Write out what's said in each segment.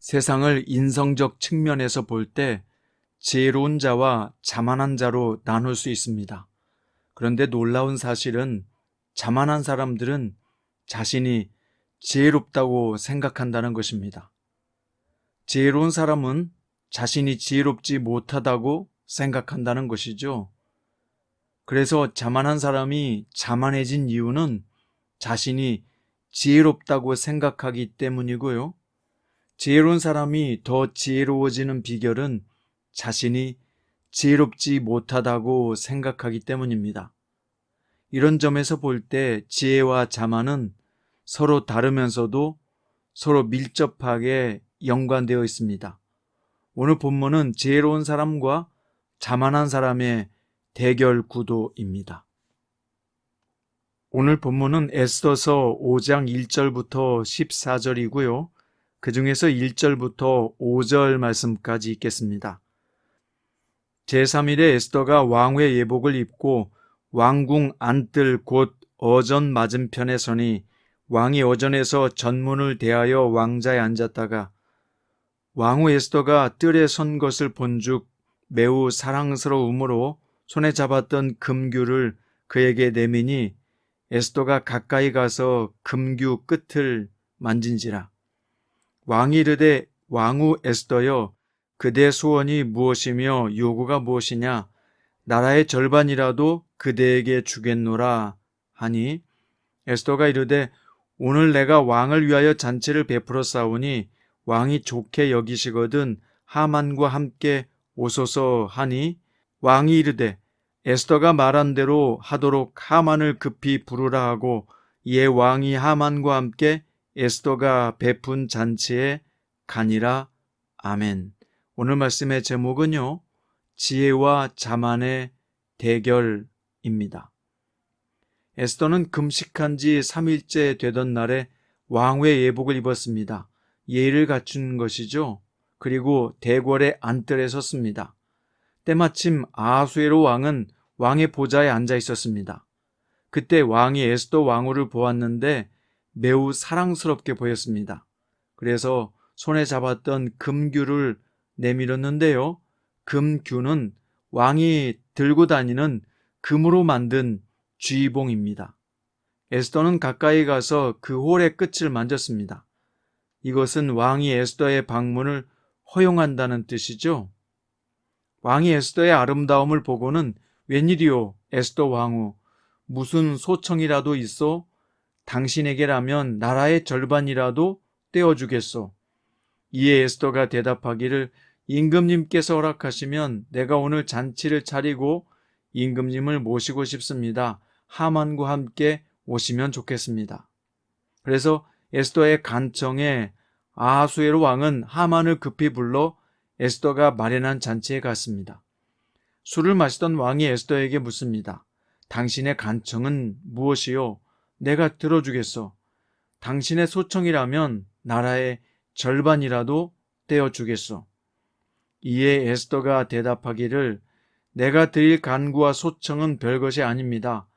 세상을 인성적 측면에서 볼 때 지혜로운 자와 자만한 자로 나눌 수 있습니다. 그런데 놀라운 사실은 자만한 사람들은 자신이 지혜롭다고 생각한다는 것입니다. 지혜로운 사람은 자신이 지혜롭지 못하다고 생각한다는 것이죠. 그래서 자만한 사람이 자만해진 이유는 자신이 지혜롭다고 생각하기 때문이고요. 지혜로운 사람이 더 지혜로워지는 비결은 자신이 지혜롭지 못하다고 생각하기 때문입니다. 이런 점에서 볼 때 지혜와 자만은 서로 다르면서도 서로 밀접하게 연관되어 있습니다. 오늘 본문은 지혜로운 사람과 자만한 사람의 대결 구도입니다. 오늘 본문은 에스더서 5장 1절부터 14절이고요. 그 중에서 1절부터 5절 말씀까지 읽겠습니다. 제3일에 에스더가 왕후의 예복을 입고 왕궁 안뜰 곧 어전 맞은편에 서니 왕이 어전에서 전문을 대하여 왕자에 앉았다가 왕후 에스더가 뜰에 선 것을 본즉 매우 사랑스러움으로 손에 잡았던 금규를 그에게 내미니 에스더가 가까이 가서 금규 끝을 만진지라. 왕이 이르되 왕후 에스더여 그대 소원이 무엇이며 요구가 무엇이냐 나라의 절반이라도 그대에게 주겠노라 하니 에스더가 이르되 오늘 내가 왕을 위하여 잔치를 베풀어 싸우니 왕이 좋게 여기시거든 하만과 함께 오소서 하니 왕이 이르되 에스더가 말한 대로 하도록 하만을 급히 부르라 하고 이에 왕이 하만과 함께 에스더가 베푼 잔치에 가니라. 아멘. 오늘 말씀의 제목은요, 지혜와 자만의 대결입니다. 에스더는 금식한 지 3일째 되던 날에 왕후의 예복을 입었습니다. 예의를 갖춘 것이죠. 그리고 대궐의 안뜰에 섰습니다. 때마침 아하수에로 왕은 왕의 보좌에 앉아 있었습니다. 그때 왕이 에스더 왕후를 보았는데 매우 사랑스럽게 보였습니다. 그래서 손에 잡았던 금규를 내밀었는데요. 금규는 왕이 들고 다니는 금으로 만든 쥐봉입니다. 에스더는 가까이 가서 그 홀의 끝을 만졌습니다. 이것은 왕이 에스더의 방문을 허용한다는 뜻이죠. 왕이 에스더의 아름다움을 보고는 웬일이요 에스더 왕후 무슨 소청이라도 있어 당신에게라면 나라의 절반이라도 떼어주겠소. 이에 에스더가 대답하기를 임금님께서 허락하시면 내가 오늘 잔치를 차리고 임금님을 모시고 싶습니다. 하만과 함께 오시면 좋겠습니다. 그래서 에스더의 간청에 아하수에로 왕은 하만을 급히 불러 에스더가 마련한 잔치에 갔습니다. 술을 마시던 왕이 에스더에게 묻습니다. 당신의 간청은 무엇이요? 내가 들어주겠소. 당신의 소청이라면 나라의 절반이라도 떼어주겠소. 이에 에스더가 대답하기를 내가 드릴 간구와 소청은 별것이 아닙니다.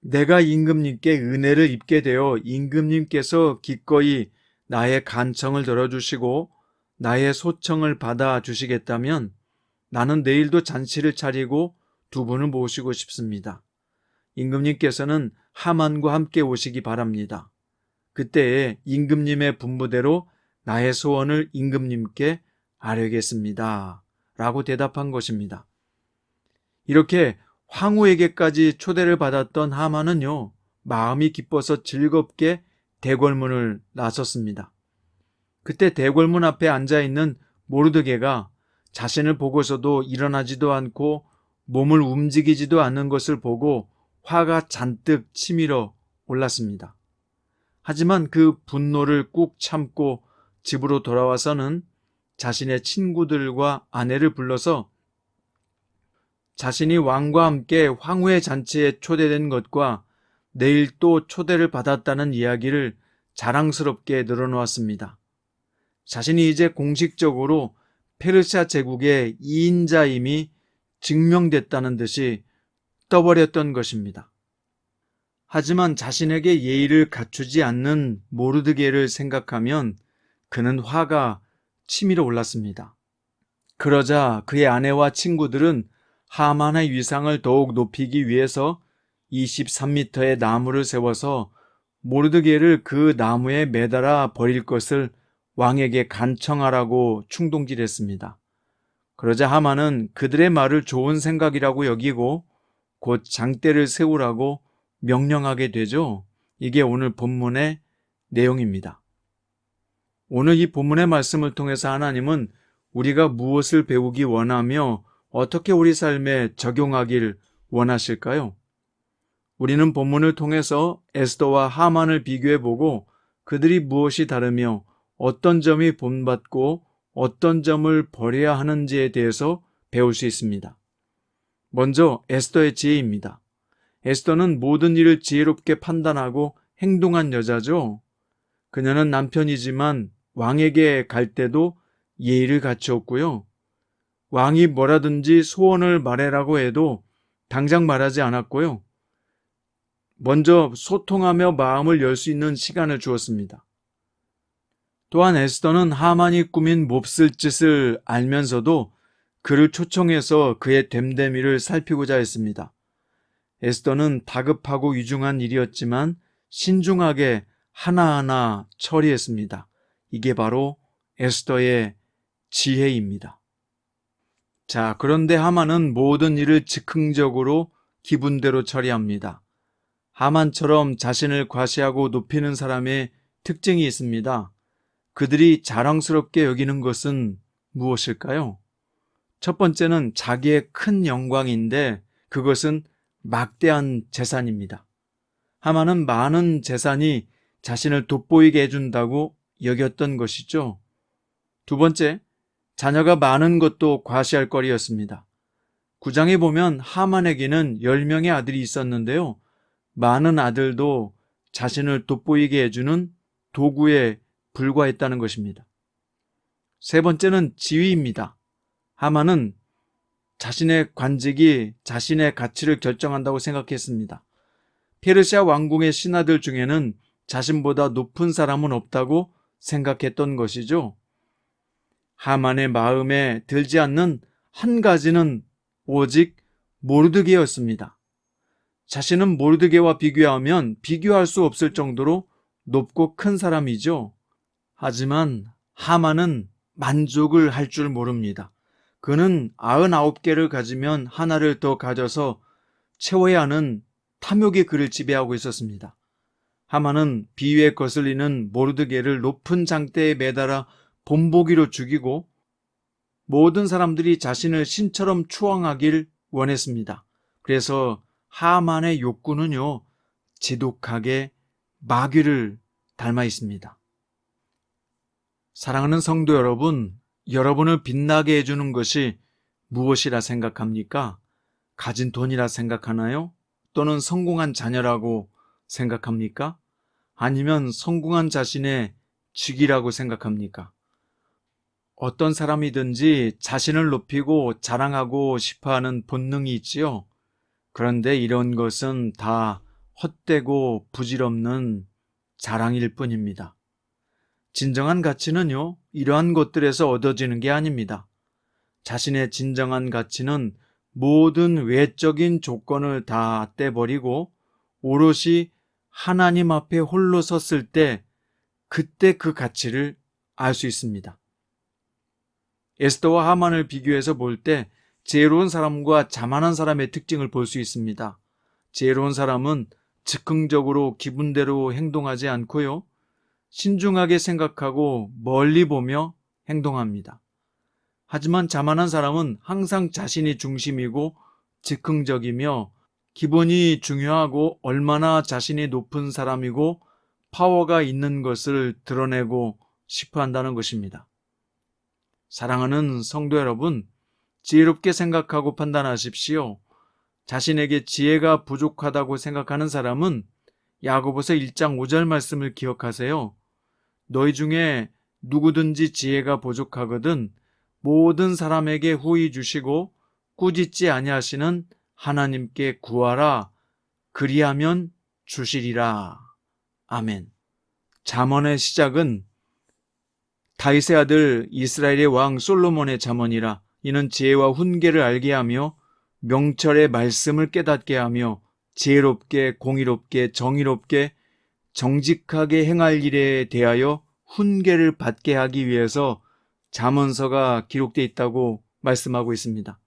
내가 임금님께 은혜를 입게 되어 임금님께서 기꺼이 나의 간청을 들어주시고 나의 소청을 받아주시겠다면 나는 내일도 잔치를 차리고 두 분을 모시고 싶습니다. 임금님께서는 하만과 함께 오시기 바랍니다. 그때에 임금님의 분부대로 나의 소원을 임금님께 아뢰겠습니다. 라고 대답한 것입니다. 이렇게 황후에게까지 초대를 받았던 하만은요, 마음이 기뻐서 즐겁게 대궐문을 나섰습니다. 그때 대궐문 앞에 앉아있는 모르드게가 자신을 보고서도 일어나지도 않고 몸을 움직이지도 않는 것을 보고 화가 잔뜩 치밀어 올랐습니다. 하지만 그 분노를 꾹 참고 집으로 돌아와서는 자신의 친구들과 아내를 불러서 자신이 왕과 함께 황후의 잔치에 초대된 것과 내일 또 초대를 받았다는 이야기를 자랑스럽게 늘어놓았습니다. 자신이 이제 공식적으로 페르시아 제국의 2인자임이 증명됐다는 듯이 떠버렸던 것입니다. 하지만 자신에게 예의를 갖추지 않는 모르드게를 생각하면 그는 화가 치밀어 올랐습니다. 그러자 그의 아내와 친구들은 하만의 위상을 더욱 높이기 위해서 23m의 나무를 세워서 모르드게를 그 나무에 매달아 버릴 것을 왕에게 간청하라고 충동질했습니다. 그러자 하만은 그들의 말을 좋은 생각이라고 여기고 곧 장대를 세우라고 명령하게 되죠. 이게 오늘 본문의 내용입니다. 오늘 이 본문의 말씀을 통해서 하나님은 우리가 무엇을 배우기 원하며 어떻게 우리 삶에 적용하길 원하실까요? 우리는 본문을 통해서 에스더와 하만을 비교해보고 그들이 무엇이 다르며 어떤 점이 본받고 어떤 점을 버려야 하는지에 대해서 배울 수 있습니다. 먼저 에스더의 지혜입니다. 에스더는 모든 일을 지혜롭게 판단하고 행동한 여자죠. 그녀는 남편이지만 왕에게 갈 때도 예의를 갖추었고요. 왕이 뭐라든지 소원을 말해라고 해도 당장 말하지 않았고요. 먼저 소통하며 마음을 열 수 있는 시간을 주었습니다. 또한 에스더는 하만이 꾸민 몹쓸 짓을 알면서도 그를 초청해서 그의 됨됨이를 살피고자 했습니다. 에스더는 다급하고 위중한 일이었지만 신중하게 하나하나 처리했습니다. 이게 바로 에스더의 지혜입니다. 자, 그런데 하만은 모든 일을 즉흥적으로 기분대로 처리합니다. 하만처럼 자신을 과시하고 높이는 사람의 특징이 있습니다. 그들이 자랑스럽게 여기는 것은 무엇일까요? 첫 번째는 자기의 큰 영광인데 그것은 막대한 재산입니다. 하만은 많은 재산이 자신을 돋보이게 해준다고 여겼던 것이죠. 두 번째, 자녀가 많은 것도 과시할 거리였습니다. 9장에 보면 하만에게는 10명의 아들이 있었는데요. 많은 아들도 자신을 돋보이게 해주는 도구에 불과했다는 것입니다. 세 번째는 지위입니다. 하만은 자신의 관직이 자신의 가치를 결정한다고 생각했습니다. 페르시아 왕궁의 신하들 중에는 자신보다 높은 사람은 없다고 생각했던 것이죠. 하만의 마음에 들지 않는 한 가지는 오직 모르드게였습니다. 자신은 모르드게와 비교하면 비교할 수 없을 정도로 높고 큰 사람이죠. 하지만 하만은 만족을 할 줄 모릅니다. 그는 99개를 가지면 하나를 더 가져서 채워야 하는 탐욕이 그를 지배하고 있었습니다. 하만은 비위에 거슬리는 모르드게를 높은 장대에 매달아 본보기로 죽이고 모든 사람들이 자신을 신처럼 추앙하길 원했습니다. 그래서 하만의 욕구는요, 지독하게 마귀를 닮아 있습니다. 사랑하는 성도 여러분, 여러분을 빛나게 해주는 것이 무엇이라 생각합니까? 가진 돈이라 생각하나요? 또는 성공한 자녀라고 생각합니까? 아니면 성공한 자신의 직이라고 생각합니까? 어떤 사람이든지 자신을 높이고 자랑하고 싶어하는 본능이 있지요. 그런데 이런 것은 다 헛되고 부질없는 자랑일 뿐입니다. 진정한 가치는요, 이러한 것들에서 얻어지는 게 아닙니다. 자신의 진정한 가치는 모든 외적인 조건을 다 떼버리고 오롯이 하나님 앞에 홀로 섰을 때 그때 그 가치를 알 수 있습니다. 에스더와 하만을 비교해서 볼 때 지혜로운 사람과 자만한 사람의 특징을 볼 수 있습니다. 지혜로운 사람은 즉흥적으로 기분대로 행동하지 않고요. 신중하게 생각하고 멀리 보며 행동합니다. 하지만 자만한 사람은 항상 자신이 중심이고 즉흥적이며 기본이 중요하고 얼마나 자신이 높은 사람이고 파워가 있는 것을 드러내고 싶어 한다는 것입니다. 사랑하는 성도 여러분, 지혜롭게 생각하고 판단하십시오. 자신에게 지혜가 부족하다고 생각하는 사람은 야고보서 1장 5절 말씀을 기억하세요. 너희 중에 누구든지 지혜가 부족하거든 모든 사람에게 후히 주시고 꾸짖지 아니하시는 하나님께 구하라. 그리하면 주시리라. 아멘. 잠언의 시작은 다윗의 아들 이스라엘의 왕 솔로몬의 잠언이라. 이는 지혜와 훈계를 알게 하며 명철의 말씀을 깨닫게 하며 지혜롭게 공의롭게 정의롭게 정직하게 행할 일에 대하여 훈계를 받게 하기 위해서 잠언서가 기록되어 있다고 말씀하고 있습니다.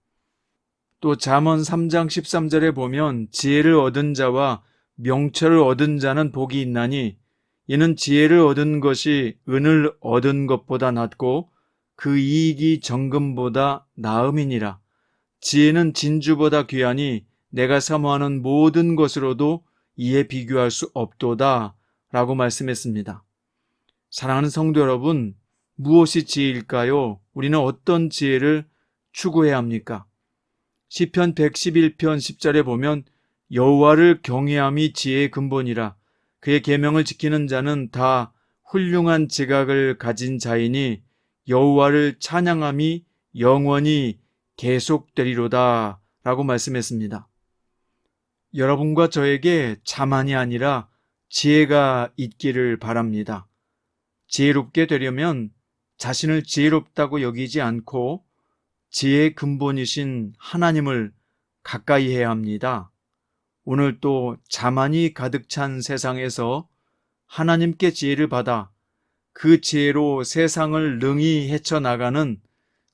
또 잠언 3장 13절에 보면 지혜를 얻은 자와 명철을 얻은 자는 복이 있나니 이는 지혜를 얻은 것이 은을 얻은 것보다 낫고 그 이익이 정금보다 나음이니라. 지혜는 진주보다 귀하니 내가 사모하는 모든 것으로도 이에 비교할 수 없도다 라고 말씀했습니다. 사랑하는 성도 여러분, 무엇이 지혜일까요? 우리는 어떤 지혜를 추구해야 합니까? 시편 111편 10절에 보면 여호와를 경외함이 지혜의 근본이라. 그의 계명을 지키는 자는 다 훌륭한 지각을 가진 자이니 여호와를 찬양함이 영원히 계속되리로다 라고 말씀했습니다. 여러분과 저에게 자만이 아니라 지혜가 있기를 바랍니다. 지혜롭게 되려면 자신을 지혜롭다고 여기지 않고 지혜의 근본이신 하나님을 가까이 해야 합니다. 오늘 또 자만이 가득 찬 세상에서 하나님께 지혜를 받아 그 지혜로 세상을 능히 헤쳐나가는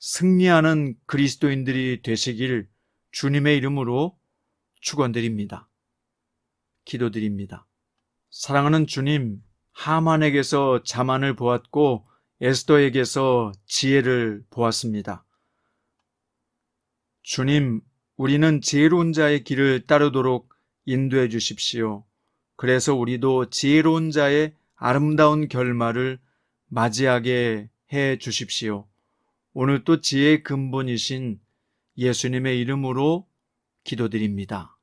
승리하는 그리스도인들이 되시길 주님의 이름으로 축원드립니다. 기도드립니다. 사랑하는 주님, 하만에게서 자만을 보았고 에스더에게서 지혜를 보았습니다. 주님, 우리는 지혜로운 자의 길을 따르도록 인도해 주십시오. 그래서 우리도 지혜로운 자의 아름다운 결말을 맞이하게 해 주십시오. 오늘 또 지혜의 근본이신 예수님의 이름으로 기도드립니다.